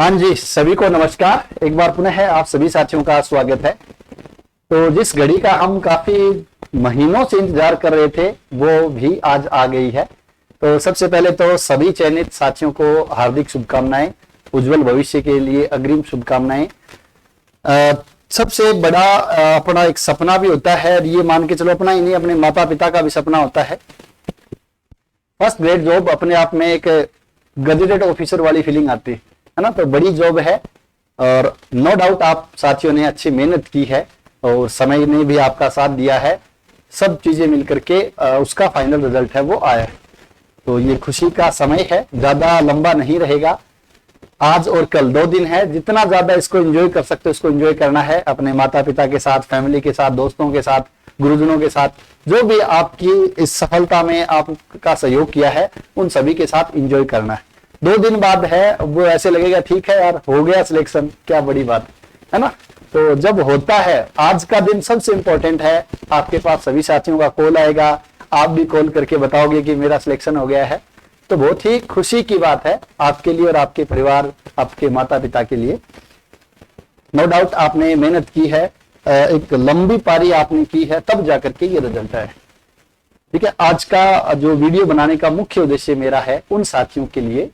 हाँ जी, सभी को नमस्कार। एक बार पुनः आप सभी साथियों का स्वागत है। तो जिस घड़ी का हम काफी महीनों से इंतजार कर रहे थे वो भी आज आ गई है। तो सबसे पहले तो सभी चयनित साथियों को हार्दिक शुभकामनाएं, उज्जवल भविष्य के लिए अग्रिम शुभकामनाएं। सबसे बड़ा अपना एक सपना भी होता है, ये मान के चलो अपना ही नहीं, अपने माता पिता का भी सपना होता है। फर्स्ट ग्रेड जॉब अपने आप में एक गजेटेड ऑफिसर वाली फीलिंग आती है ना, तो बड़ी जॉब है और नो डाउट आप साथियों ने अच्छी मेहनत की है और समय ने भी आपका साथ दिया है। सब चीजें मिलकर के उसका फाइनल रिजल्ट है वो आया है। तो ये खुशी का समय है, ज्यादा लंबा नहीं रहेगा। आज और कल 2 दिन है, जितना ज्यादा इसको एंजॉय कर सकते हो इसको एंजॉय करना है अपने माता पिता के साथ, फैमिली के साथ, दोस्तों के साथ, गुरुजनों के साथ, जो भी आपकी इस सफलता में आपका सहयोग किया है उन सभी के साथ एंजॉय करना है। 2 दिन बाद है वो ऐसे लगेगा ठीक है यार हो गया सिलेक्शन, क्या बड़ी बात है ना। तो जब होता है आज का दिन सबसे इंपॉर्टेंट है, आपके पास सभी साथियों का कॉल आएगा, आप भी कॉल करके बताओगे कि मेरा सिलेक्शन हो गया है, तो बहुत ही खुशी की बात है आपके लिए और आपके परिवार, आपके माता पिता के लिए। नो डाउट आपने मेहनत की है, एक लंबी पारी आपने की है, तब जाकर के ये रिजल्ट है। ठीक है, आज का जो वीडियो बनाने का मुख्य उद्देश्य मेरा है उन साथियों के लिए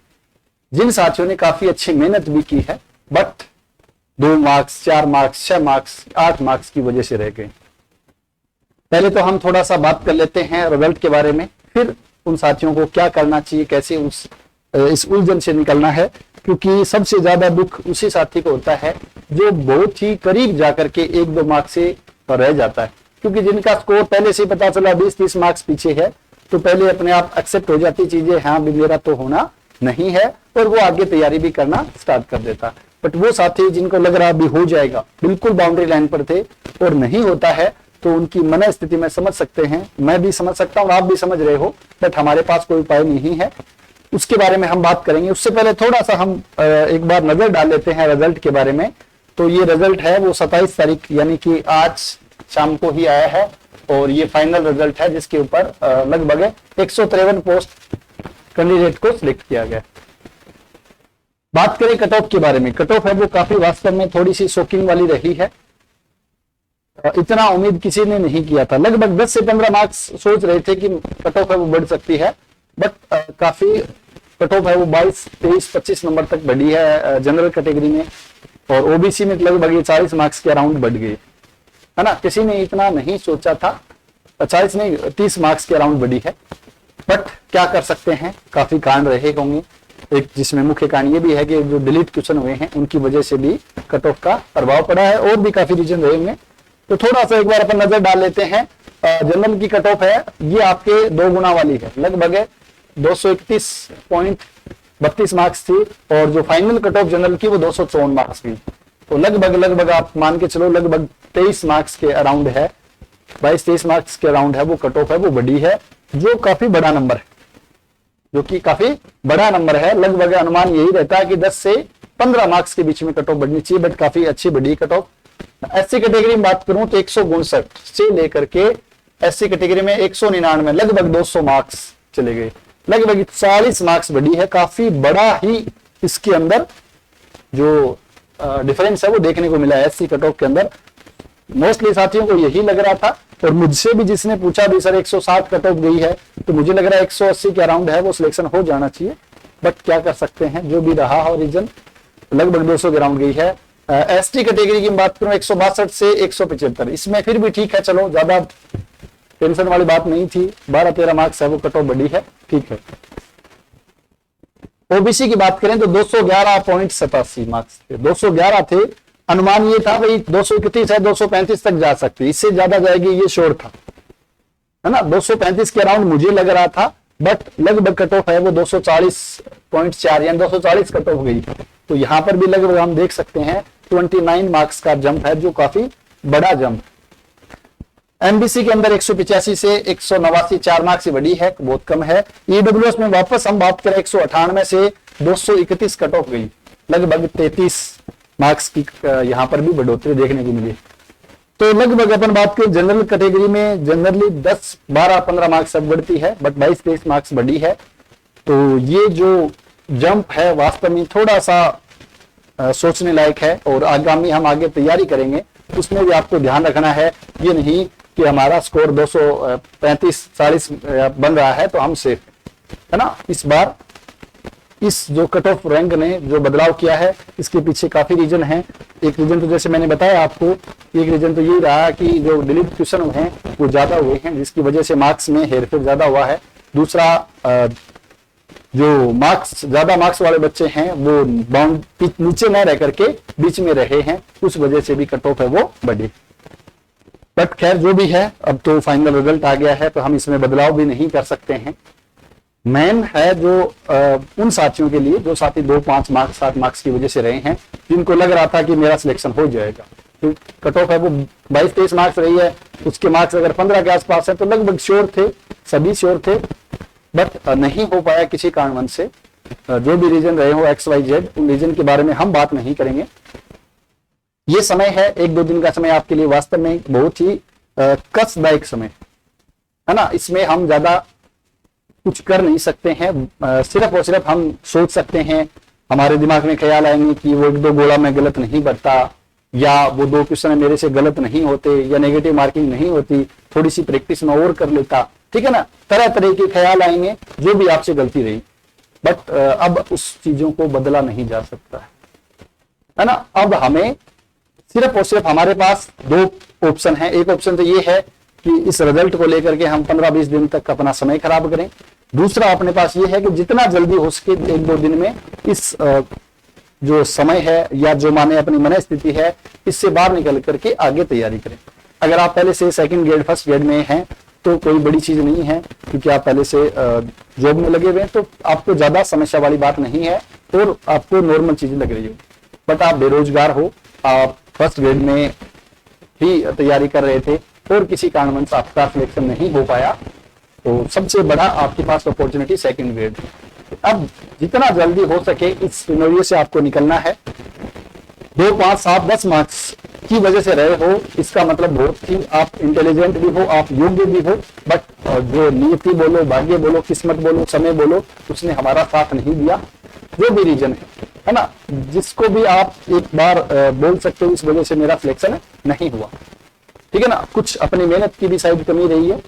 जिन साथियों ने काफी अच्छी मेहनत भी की है but 2 marks, 4 marks, 6 marks, 8 marks की वजह से रह गए। पहले तो हम थोड़ा सा बात कर लेते हैं रिजल्ट के बारे में, फिर उन साथियों को क्या करना चाहिए, कैसे इस उलझन से निकलना है, क्योंकि सबसे ज्यादा दुख उसी साथी को होता है जो बहुत ही करीब जाकर के 1-2 मार्क्स से रह जाता है। क्योंकि जिनका स्कोर पहले से पता चला 20-30 मार्क्स पीछे है तो पहले अपने आप एक्सेप्ट हो जाती चीजें, हाँ भी मेरा तो होना नहीं है, और वो आगे तैयारी भी करना स्टार्ट कर देता। बट वो साथी जिनको लग रहा अभी हो जाएगा, बिल्कुल बाउंड्री लाइन पर थे और नहीं होता है, तो उनकी मन स्थिति में समझ सकते हैं, मैं भी समझ सकता हूँ, आप भी समझ रहे हो, बट हमारे पास कोई उपाय नहीं है। उसके बारे में हम बात करेंगे। उससे पहले थोड़ा सा हम एक बार नजर डाल लेते हैं रिजल्ट के बारे में। तो ये रिजल्ट है वो 27 तारीख यानी कि आज शाम को ही आया है और ये फाइनल रिजल्ट है जिसके ऊपर लगभग 153 पोस्ट कैंडिडेट को सिलेक्ट किया गया। बात करें कट ऑफ के बारे में, कट ऑफ है वो काफी वास्तव में थोड़ी सी शॉकिंग वाली रही है। इतना उम्मीद किसी ने नहीं किया था। लगभग 10 से 15 मार्क्स सोच रहे थे कि कट ऑफ है वो बढ़ सकती है, बट काफी कट ऑफ है वो 22, 23, 25 नंबर तक बढ़ी है जनरल कैटेगरी में, और ओबीसी में लगभग 40 मार्क्स के अराउंड बढ़ गई है ना। किसी ने इतना नहीं सोचा था, 40 नहीं 30 मार्क्स के अराउंड बढ़ी है। बट क्या कर सकते हैं, काफी कारण रहे होंगे। एक जिसमें मुख्य कारण ये भी है कि जो डिलीट क्वेश्चन हुए हैं उनकी वजह से भी कट ऑफ का प्रभाव पड़ा है, और भी काफी रीजन रहे होंगे। तो थोड़ा सा एक बार अपन नजर डाल लेते हैं। जनरल की कट ऑफ है ये आपके 2 गुना वाली है, लगभग 231.32 मार्क्स थी, और जो फाइनल कट ऑफ जनरल की वो 254 मार्क्स थी। तो लगभग आप मान के चलो लगभग 23 मार्क्स के अराउंड है, 22-23 मार्क्स के अराउंड है वो कट ऑफ है वो बढ़ी है, जो काफी बड़ा नंबर है, जो कि काफी बड़ा नंबर है। लगभग अनुमान यही रहता है कि 10 से 15 मार्क्स के बीच में कट ऑफ बढ़नी चाहिए, बट काफी अच्छी बढ़ी कट ऑफ। एससी कैटेगरी में बात करूं तो 159 से लेकर के एससी कैटेगरी में 199 लगभग 200 मार्क्स चले गए, लगभग 40 मार्क्स बढ़ी है। काफी बड़ा ही इसके अंदर जो डिफरेंस है वो देखने को मिला है एससी कट ऑफ के अंदर। मोस्टली साथियों को यही लग रहा था, और मुझसे भी जिसने पूछा भी सर 160 कट ऑफ गई है, तो मुझे लग रहा है 180 के अराउंड है वो सिलेक्शन हो जाना चाहिए, बट क्या कर सकते हैं, जो भी रहा हो रीजन, लगभग 200 के अराउंड गई है। एसटी कैटेगरी की बात करूं 162 से 175, इसमें फिर भी ठीक है, चलो ज्यादा टेंशन वाली बात नहीं थी, 12-13 मार्क्स है वो कट ऑफ बढ़ी है, ठीक है। ओबीसी की बात करें तो 211.87 मार्क्स थे, 211 थे। अनुमान ये था भाई 231 है, 235 तक जा सकती, इससे ज्यादा जाएगी ये श्योर था, है ना। 235 के अराउंड मुझे लग रहा था, बट लगभग कट ऑफ है वो 240.4 यानी 240 कट ऑफ गई। तो यहां पर भी लगभग हम देख सकते हैं 29 मार्क्स का जंप है, जो काफी बड़ा जंप। एमबीसी के अंदर 185 से 189 4 मार्क्स से बढ़ी है, बहुत कम है। ईडब्ल्यूएस में वापस हम बात करें 198 से 231 कट ऑफ गई, लगभग 33 मार्क्स की यहां पर भी बढ़ोतरी देखने को मिली। तो लगभग अपन बात करें जनरल कैटेगरी में, जनरली 10, 12, 15 मार्क्स सब बढ़ती है, बट 22-23 मार्क्स बढ़ी है। तो ये जो जंप है वास्तव में थोड़ा सा सोचने लायक है, और आगामी हम आगे तैयारी करेंगे उसमें भी आपको ध्यान रखना है। ये नहीं कि हमारा स्कोर 235-40 बन रहा है तो हम सेफ है ना। इस बार इस जो कट ऑफ रैंक ने जो बदलाव किया है इसके पीछे काफी रीजन है। एक रीजन तो जैसे मैंने बताया आपको, एक रीजन तो ये रहा कि जो डिलीट क्वेश्चन हैं वो ज्यादा हुए हैं, जिसकी वजह से मार्क्स में हेरफेर ज्यादा हुआ है। दूसरा, जो ज्यादा मार्क्स वाले बच्चे हैं वो बाउंड नीचे न रह करके बीच में रहे हैं, उस वजह से भी कट ऑफ है वो बढ़ी। बट खैर जो भी है, अब तो फाइनल रिजल्ट आ गया है तो हम इसमें बदलाव भी नहीं कर सकते हैं। मेन है जो उन साथियों के लिए जो साथी 2-5 मार्क्स 7 मार्क्स की वजह से रहे हैं, जिनको लग रहा था कि मेरा सिलेक्शन हो जाएगा, तो कट ऑफ है वो 22-23 मार्क्स रही है, उसके मार्क्स अगर 15 के आसपास है तो लगभग श्योर थे, सभी श्योर थे, बट नहीं हो पाया किसी कारणवश से। जो भी रीजन रहे हो XYZ, उन रीजन के बारे में हम बात नहीं करेंगे। ये समय है 1-2 दिन का समय आपके लिए वास्तव में बहुत ही कष्टदायक समय है ना। इसमें हम ज्यादा कुछ कर नहीं सकते हैं, सिर्फ और सिर्फ हम सोच सकते हैं, हमारे दिमाग में ख्याल आएंगे कि वो 1-2 गोला में गलत नहीं बढ़ता, या वो 2 क्वेश्चन मेरे से गलत नहीं होते, या नेगेटिव मार्किंग नहीं होती, थोड़ी सी प्रैक्टिस में और कर लेता, ठीक है ना। तरह तरह के ख्याल आएंगे जो भी आपसे गलती रही, बट अब उस चीजों को बदला नहीं जा सकता है ना। अब हमें सिर्फ और सिर्फ हमारे पास 2 ऑप्शन है। एक ऑप्शन तो ये है कि इस रिजल्ट को लेकर के हम 15-20 दिन तक अपना समय खराब करें। दूसरा अपने पास ये है कि जितना जल्दी हो सके 1-2 दिन में इस जो समय है या जो माने अपनी मन स्थिति है इससे बाहर निकल करके आगे तैयारी करें। अगर आप पहले से सेकंड ग्रेड फर्स्ट ग्रेड में हैं तो कोई बड़ी चीज नहीं है, क्योंकि आप पहले से जॉब में लगे हुए हैं, तो आपको ज्यादा समस्या वाली बात नहीं है और आपको नॉर्मल चीज लग रही हो। बट आप बेरोजगार हो, आप फर्स्ट ग्रेड में ही तैयारी कर रहे थे और किसी कारणवश आपका सिलेक्शन नहीं हो पाया, तो सबसे बड़ा आपके पास अपॉर्चुनिटी सेकंड ग्रेड। अब जितना जल्दी हो सके इस सिनेरियो से आपको निकलना है। 2, 5, 7, 10 मार्क्स की वजह से रहे हो, इसका मतलब बहुत ही आप इंटेलिजेंट भी हो, आप योग्य भी हो, बट जो नियति बोलो, भाग्य बोलो, किस्मत बोलो, समय बोलो, उसने हमारा साथ नहीं दिया। जो भी रीजन है ना, जिसको भी आप एक बार बोल सकते हो इस वजह से मेरा सिलेक्शन नहीं हुआ, ठीक है ना। कुछ अपनी मेहनत की भी शायद कमी रही है,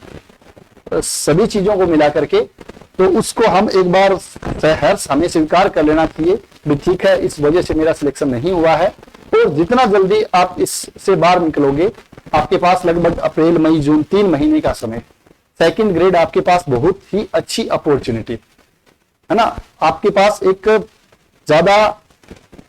सभी चीजों को मिला करके, तो उसको हम एक बार सहर्ष हमें स्वीकार कर लेना चाहिए भी ठीक है, इस वजह से मेरा सिलेक्शन नहीं हुआ है। और जितना जल्दी आप इससे बाहर निकलोगे, आपके पास लगभग अप्रैल, मई, जून 3 महीने का समय, सेकंड ग्रेड आपके पास बहुत ही अच्छी अपॉर्चुनिटी है ना। आपके पास एक ज्यादा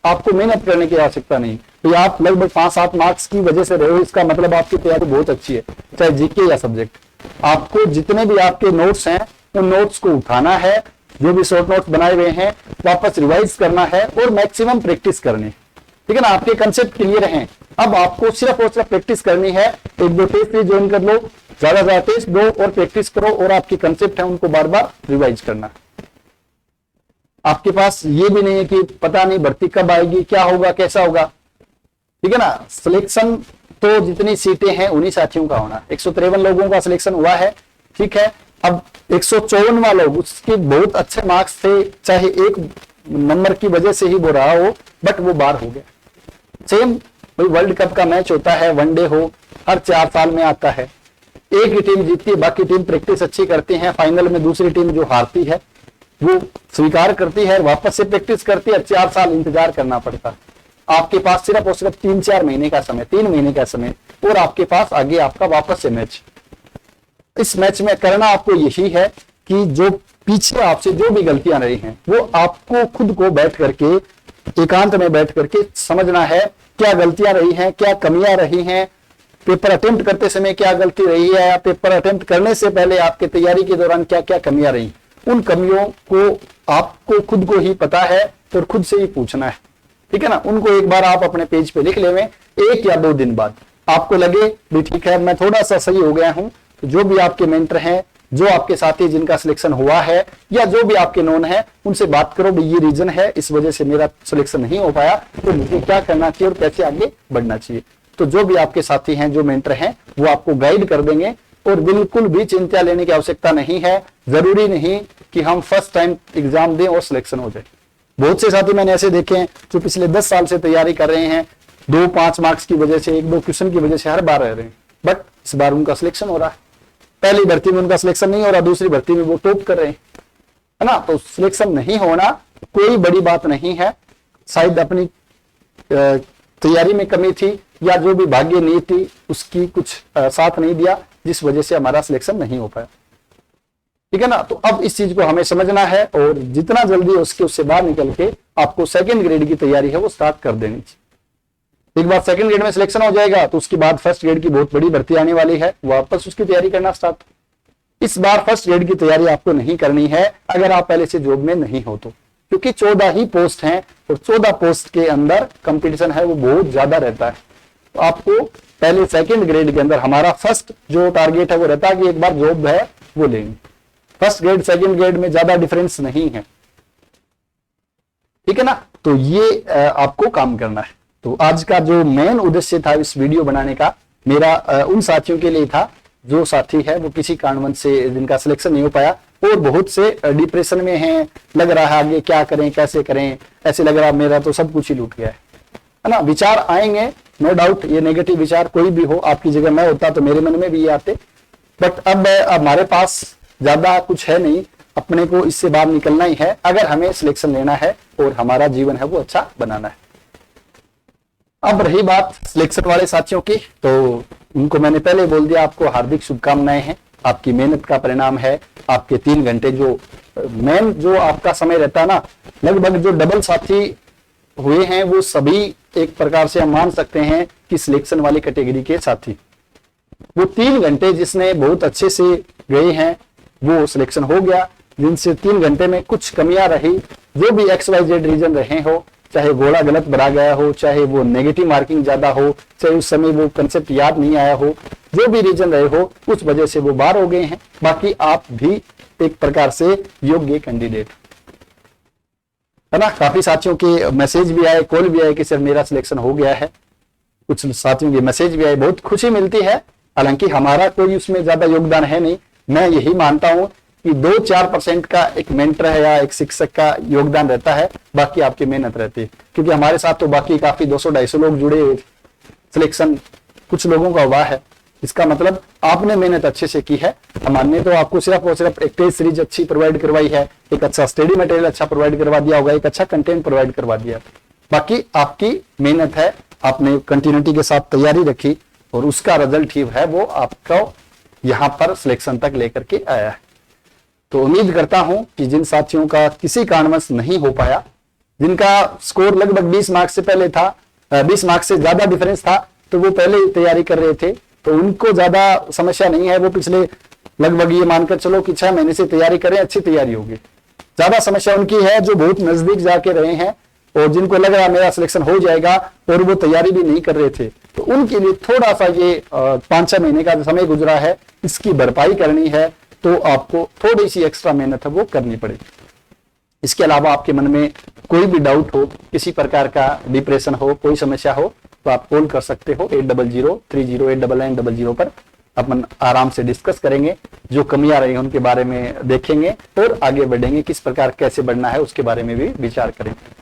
आपको मेहनत करने की आवश्यकता नहीं, तो आप लगभग 5-7 मार्क्स की वजह से रहे हो, इसका मतलब आपकी तैयारी बहुत अच्छी है, चाहे जीके या सब्जेक्ट। आपको जितने भी आपके नोट्स हैं उन नोट्स को उठाना है, जो भी शॉर्ट नोट्स बनाए हुए हैं वापस रिवाइज करना है और मैक्सिमम प्रैक्टिस करनी, ठीक है ना। आपके कंसेप्ट क्लियर हैं, अब आपको सिर्फ और सिर्फ प्रैक्टिस करनी है। 1-2 टेस्ट भी ज्वाइन कर लो, ज्यादा टेस्ट दो और प्रैक्टिस करो, और आपके कंसेप्ट है उनको बार बार रिवाइज करना। आपके पास ये भी नहीं है कि पता नहीं भर्ती कब आएगी, क्या होगा, कैसा होगा, ठीक है ना। सिलेक्शन तो जितनी सीटें हैं उन्हीं साथियों का होना। 153 लोगों का सिलेक्शन हुआ है, ठीक है। अब 154वां लोग, उसके बहुत अच्छे मार्क्स थे, चाहे एक नंबर की वजह से ही वो रहा हो, बट वो बाहर हो गया। सेम भाई वर्ल्ड कप का मैच होता है, वनडे हो, हर 4 साल में आता है। एक ही टीम जीतती है, बाकी टीम प्रैक्टिस अच्छी करती है, फाइनल में दूसरी टीम जो हारती है वो स्वीकार करती है, वापस से प्रैक्टिस करती है, 4 साल इंतजार करना पड़ता है। आपके पास सिर्फ और सिर्फ 3-4 महीने का समय, 3 महीने का समय, और आपके पास आगे आपका वापस से मैच। इस मैच में करना आपको यही है कि जो पीछे आपसे जो भी गलतियां रही हैं वो आपको खुद को बैठ करके, एकांत में बैठ करके समझना है, क्या गलतियां रही हैं, क्या कमियां रही हैं, पेपर अटेम्प्ट करते समय क्या गलती रही है, या पेपर अटेम्प्ट करने से पहले आपके तैयारी के दौरान क्या क्या कमियां रही। उन कमियों को आपको खुद को ही पता है और खुद से ही पूछना है, ठीक है ना। उनको एक बार आप अपने पेज पे लिख लेवें, 1 या 2 दिन बाद आपको लगे भी ठीक है मैं थोड़ा सा सही हो गया हूं, तो जो भी आपके मेंटर हैं, जो आपके साथी जिनका सिलेक्शन हुआ है, या जो भी आपके नोन है, उनसे बात करो भी ये रीजन है, इस वजह से मेरा सिलेक्शन नहीं हो पाया, तो मुझे क्या करना चाहिए और कैसे आगे बढ़ना चाहिए। तो जो भी आपके साथी हैं, जो मेंटर हैं, वो आपको गाइड कर देंगे, और बिल्कुल भी चिंता लेने की आवश्यकता नहीं है। जरूरी नहीं कि हम फर्स्ट टाइम एग्जाम दें और सिलेक्शन हो जाए, बहुत से साथी मैंने ऐसे देखे हैं जो पिछले 10 साल से तैयारी कर रहे हैं, 2-5 मार्क्स की वजह से, 1-2 क्वेश्चन की वजह से हर बार रह रहे हैं, बट इस बार उनका सिलेक्शन हो रहा है। पहली भर्ती में उनका सिलेक्शन नहीं हो रहा, दूसरी भर्ती में वो टॉप कर रहे हैं, है ना। तो सिलेक्शन नहीं होना कोई बड़ी बात नहीं है, शायद अपनी तैयारी में कमी थी या जो भी भाग्य नहीं थी उसकी कुछ साथ नहीं दिया, जिस वजह से हमारा सिलेक्शन नहीं हो पाया, ठीक है ना। तो अब इस चीज को हमें समझना है और जितना जल्दी उससे बाहर निकल के आपको सेकंड ग्रेड की तैयारी है वो स्टार्ट कर देनी चाहिए। एक बार सेकंड ग्रेड में सिलेक्शन हो जाएगा तो उसके बाद फर्स्ट ग्रेड की बहुत बड़ी भर्ती आने वाली है, वापस उसकी तैयारी करना स्टार्ट। इस बार फर्स्ट ग्रेड की तैयारी आपको नहीं करनी है अगर आप पहले से जॉब में नहीं हो तो, क्योंकि 14 ही पोस्ट हैं और 14 पोस्ट के अंदर कंपटीशन है वो बहुत ज्यादा रहता है। तो आपको पहले सेकंड ग्रेड के अंदर हमारा फर्स्ट जो टारगेट है वो रहता है कि एक बार जॉब है वो लेंगे। फर्स्ट ग्रेड सेकंड ग्रेड में ज्यादा डिफरेंस नहीं है, ठीक है ना। तो ये आपको काम करना है। तो आज का जो मेन उद्देश्य था इस वीडियो बनाने का, मेरा उन साथियों के लिए था जो साथी है वो किसी कारणवश से जिनका सिलेक्शन नहीं हो पाया और बहुत से डिप्रेशन में हैं, लग रहा है आगे क्या करें कैसे करें, ऐसे लग रहा मेरा तो सब कुछ ही लूट गया है ना। विचार आएंगे नो डाउट, ये नेगेटिव विचार कोई भी हो, आपकी जगह मैं होता तो मेरे मन में भी ये आते, बट अब हमारे पास ज्यादा कुछ है नहीं, अपने को इससे बाहर निकलना ही है अगर हमें सिलेक्शन लेना है और हमारा जीवन है वो अच्छा बनाना है। अब रही बात सिलेक्शन वाले साथियों की, तो उनको मैंने पहले बोल दिया, आपको हार्दिक शुभकामनाएं हैं, आपकी मेहनत का परिणाम है। आपके 3 घंटे जो मेन जो आपका समय रहता है ना, लगभग जो डबल साथी हुए हैं वो सभी एक प्रकार से हम मान सकते हैं कि सिलेक्शन वाली कैटेगरी के साथी। वो 3 घंटे जिसने बहुत अच्छे से गए हैं वो सिलेक्शन हो गया, जिनसे 3 घंटे में कुछ कमियां रही, जो भी XYZ रीजन रहे हो, चाहे घोड़ा गलत भरा गया हो, चाहे वो नेगेटिव मार्किंग ज्यादा हो, चाहे उस समय वो कंसेप्ट याद नहीं आया हो, जो भी रीजन रहे हो उस वजह से वो बाहर हो गए हैं। बाकी आप भी एक प्रकार से योग्य कैंडिडेट, है ना। काफी साथियों के मैसेज भी आए, कॉल भी आए कि सर मेरा सिलेक्शन हो गया है, कुछ साथियों के मैसेज भी आए, बहुत खुशी मिलती है। हालांकि हमारा कोई उसमें ज्यादा योगदान है नहीं, मैं यही मानता हूं कि 2-4% का एक मेंटर है या एक शिक्षक का योगदान रहता है, बाकी आपकी मेहनत रहती है। क्योंकि हमारे साथ तो बाकी काफी 200-250 लोग जुड़े हुए, सिलेक्शन कुछ लोगों का हुआ है, इसका मतलब आपने मेहनत अच्छे से की है। हमने तो आपको सिर्फ और सिर्फ एक टेस्ट सीरीज अच्छी प्रोवाइड करवाई है, एक अच्छा स्टडी मटेरियल अच्छा प्रोवाइड करवा दिया होगा, एक अच्छा कंटेंट प्रोवाइड करवा दिया, बाकी आपकी मेहनत है, आपने कंटिन्यूटी के साथ तैयारी रखी और उसका रिजल्ट ही है वो आपको यहाँ पर सिलेक्शन तक लेकर के आया है। तो उम्मीद करता हूं कि जिन साथियों का किसी कारणवश नहीं हो पाया, जिनका स्कोर लगभग 20 मार्क्स से पहले था, 20 मार्क्स से ज्यादा डिफरेंस था, तो वो पहले ही तैयारी कर रहे थे, तो उनको ज्यादा समस्या नहीं है। वो पिछले लगभग ये मानकर चलो कि 6 महीने से तैयारी करें, अच्छी तैयारी होगी। ज्यादा समस्या उनकी है जो बहुत नजदीक जाके रहे हैं और जिनको लग रहा मेरा सिलेक्शन हो जाएगा और वो तैयारी भी नहीं कर रहे थे, तो उनके लिए थोड़ा सा ये 5-6 महीने का समय गुजरा है, इसकी भरपाई करनी है, तो आपको थोड़ी सी एक्स्ट्रा मेहनत है वो करनी पड़ेगी। इसके अलावा आपके मन में कोई भी डाउट हो, किसी प्रकार का डिप्रेशन हो, कोई समस्या हो, तो आप कॉल कर सकते हो 8003089900 पर। अपन आराम से डिस्कस करेंगे, जो कमियां रही उनके बारे में देखेंगे और आगे बढ़ेंगे, किस प्रकार कैसे बढ़ना है उसके बारे में भी विचार करेंगे।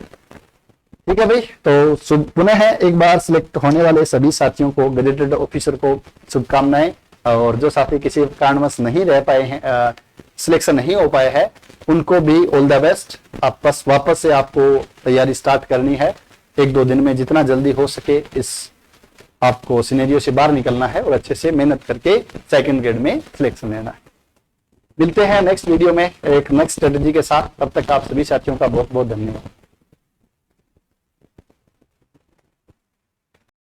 ठीक है भाई, तो पुनः एक बार सिलेक्ट होने वाले सभी साथियों को, गजेटेड ऑफिसर को शुभकामनाएं, और जो साथी किसी कारणवश नहीं रह पाए हैं, सिलेक्शन नहीं हो पाए हैं, उनको भी ऑल द बेस्ट। आप बस वापस से आपको तैयारी स्टार्ट करनी है, 1-2 दिन में जितना जल्दी हो सके इस आपको सिनेरियो से बाहर निकलना है और अच्छे से मेहनत करके सेकंड ग्रेड में सिलेक्शन लेना है। मिलते हैं नेक्स्ट वीडियो में एक नेक्स्ट स्ट्रेटेजी के साथ, तब तक आप सभी साथियों का बहुत बहुत धन्यवाद।